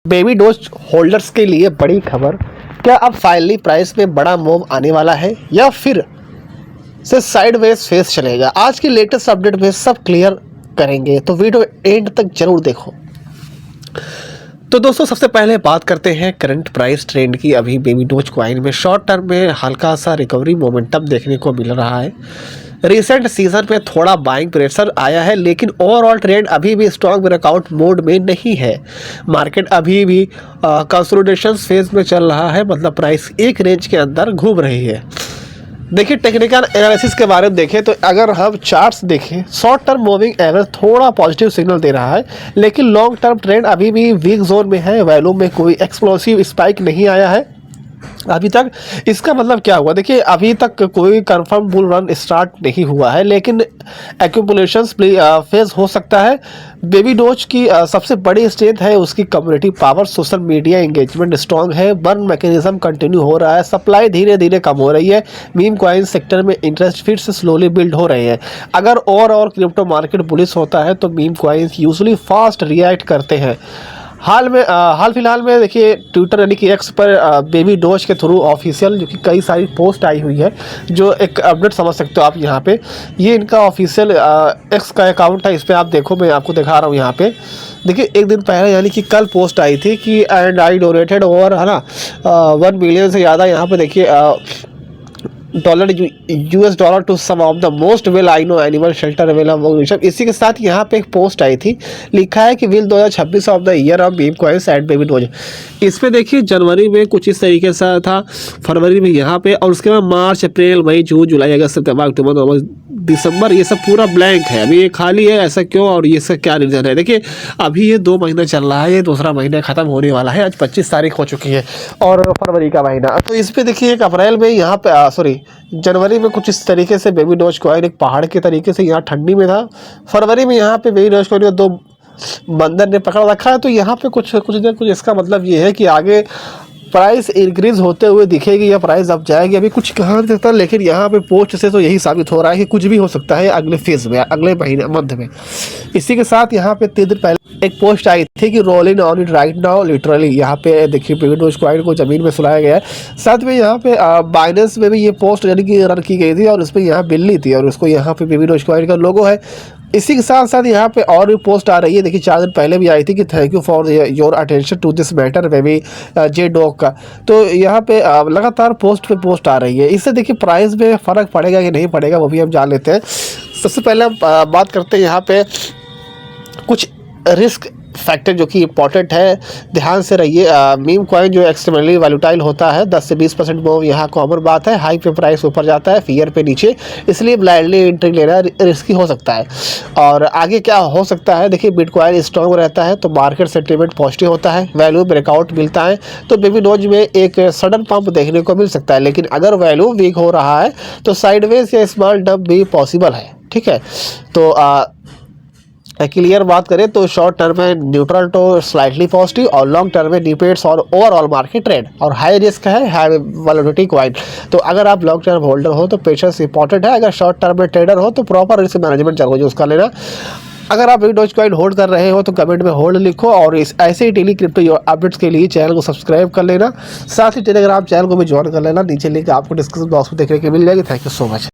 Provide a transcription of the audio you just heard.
Baby dose holders के लिए बड़ी खबर। क्या अब फाइनली प्राइस में बड़ा मूव आने वाला है या फिर से साइडवेज फेस चलेगा? आज की लेटेस्ट अपडेट में सब क्लियर करेंगे, तो वीडियो एंड तक जरूर देखो। तो दोस्तों, सबसे पहले बात करते हैं करंट प्राइस ट्रेंड की। अभी बेबी डोज कॉइन में शॉर्ट टर्म में हल्का सा रिकवरी मोमेंटम देखने को मिल रहा है। रिसेंट सीजन में थोड़ा बाइंग प्रेशर आया है, लेकिन ओवरऑल ट्रेंड अभी भी स्ट्रॉन्ग ब्रेकआउट मोड में नहीं है। मार्केट अभी भी कंसोलिडेशन फेज में चल रहा है, मतलब प्राइस एक रेंज के अंदर घूम रही है। देखिए, टेक्निकल एनालिसिस के बारे में देखें तो अगर हम चार्ट्स देखें, शॉर्ट टर्म मूविंग एवरेज थोड़ा पॉजिटिव सिग्नल दे रहा है, लेकिन लॉन्ग टर्म ट्रेंड अभी भी वीक जोन में है। वैल्यू में कोई एक्सप्लोसिव स्पाइक नहीं आया है अभी तक। इसका मतलब क्या हुआ? देखिए, अभी तक कोई कंफर्म बुल रन स्टार्ट नहीं हुआ है, लेकिन एक्यूमुलेशंस फेज हो सकता है। बेबी डोज की सबसे बड़ी स्ट्रेंथ है उसकी community power, social media engagement strong है, बर्न मैकेनिज्म कंटिन्यू हो रहा है, सप्लाई धीरे धीरे कम हो रही है। मीम कॉइन सेक्टर में इंटरेस्ट फिर से स्लोली बिल्ड हो रहे हैं। अगर और क्रिप्टो मार्केट बुलिश होता है तो meme coins usually fast react करते हैं। हाल फिलहाल में देखिए, ट्विटर यानी कि एक्स पर बेबी डोज के थ्रू ऑफिशियल जो कि कई सारी पोस्ट आई हुई है, जो एक अपडेट समझ सकते हो आप यहाँ पे। ये इनका ऑफिशियल एक्स का अकाउंट है, इस पर आप देखो, मैं आपको दिखा रहा हूँ यहाँ पे। देखिए, एक दिन पहले यानी कि कल पोस्ट आई थी कि एंड आई डोनेटेड ओवर, है ना, 1 मिलियन से ज़्यादा यहाँ पे देखिए $US to some of the most well I know animal shelter available. इसी के साथ यहाँ पे एक पोस्ट आई थी, लिखा है कि will 2026 of the year of meme coins and baby dose. इस पे देखिए, जनवरी में कुछ इस तरीके से था, फरवरी में यहाँ पे, और उसके बाद मार्च, अप्रैल, मई, जून, जुलाई, अगस्त, सितंबर, अक्टूबर, नवंबर, दिसंबर, ये सब पूरा ब्लैंक है। अभी ये खाली है, ऐसा क्यों और ये सब क्या रीज़न है? देखिए, अभी ये 2 महीना चल रहा है, ये दूसरा महीना खत्म होने वाला है। आज 25 तारीख हो चुकी है और फरवरी का महीना। तो इस पर देखिए, एक अप्रैल में यहाँ पे जनवरी में कुछ इस तरीके से बेबी डोज कॉइन एक पहाड़ के तरीके से यहाँ ठंडी में था। फरवरी में यहाँ पे बेबी डोज कॉइन 2 बंदर ने पकड़ रखा है। तो यहाँ पे कुछ इसका मतलब ये है कि आगे प्राइस इंक्रीज होते हुए दिखेगी या प्राइस अब जाएगी, अभी कुछ कहा नहीं सकता। लेकिन यहाँ पे पोस्ट से तो यही साबित हो रहा है कि कुछ भी हो सकता है अगले फेज में, अगले महीने मध्य में। इसी के साथ यहाँ पे 3 दिन पहले एक पोस्ट आई थी कि rolling on it right now, literally यहाँ पे देखिए बेबी डोज कॉइन को ज़मीन में सुलाया गया है। साथ में यहाँ पे बाइनेंस में भी ये पोस्ट यानी कि रन की गई थी, और उस पर यहाँ बिल्ली थी और उसको यहाँ पे बेबी डोज कॉइन का लोगो है। इसी के साथ साथ यहाँ पे और भी पोस्ट आ रही है। देखिए, 4 दिन पहले भी आई थी कि thank you for your attention to this matter baby J dog का। तो यहाँ पे लगातार पोस्ट पे पोस्ट आ रही है। इससे देखिए प्राइस में फ़र्क पड़ेगा कि नहीं पड़ेगा, वो भी हम जान लेते हैं। सबसे पहले हम बात करते हैं यहाँ पे कुछ रिस्क फैक्टर जो कि इंपॉर्टेंट है, ध्यान से रहिए। मीम कॉइन जो एक्सट्रीमली वैल्यूटाइल होता है, 10 से 20% मूव यहाँ कॉमन बात है। हाई पे प्राइस ऊपर जाता है, फियर पे नीचे, इसलिए ब्लाइंडली एंट्री लेना रिस्की हो सकता है। और आगे क्या हो सकता है? देखिए, बिटकॉइन स्ट्रॉन्ग रहता है तो मार्केट सेंटीमेंट पॉजिटिव होता है, वैल्यू ब्रेकआउट मिलता है, तो बेबी डोज में एक सडन पंप देखने को मिल सकता है। लेकिन अगर वैल्यू वीक हो रहा है तो साइडवेज या स्मॉल डंप भी पॉसिबल है। ठीक है, तो क्लियर बात करें तो शॉर्ट टर्म में न्यूट्रल टू स्लाइटली पॉजिटिव, और लॉन्ग टर्म में डिपेंड्स और ओवरऑल मार्केट ट्रेंड, और हाई रिस्क है, हाई वैल्यूटिलिटी कॉइन। तो अगर आप लॉन्ग टर्म होल्डर हो तो पेशेंस इंपॉर्टेंट है। अगर शॉर्ट टर्म में ट्रेडर हो तो प्रॉपर रिस्क मैनेजमेंट जरूर यूज़ कर लेना। अगर आप डोज कॉइन होल्ड कर रहे हो तो कमेंट में होल्ड लिखो, और इस ऐसे ही डेली क्रिप्टो अपडेट्स के लिए चैनल को सब्सक्राइब कर लेना। साथ ही टेलीग्राम चैनल को भी ज्वाइन कर लेना। नीचे लिंक आपको डिस्क्रिप्शन बॉक्स में देखने को मिल जाएगी। Thank you so much.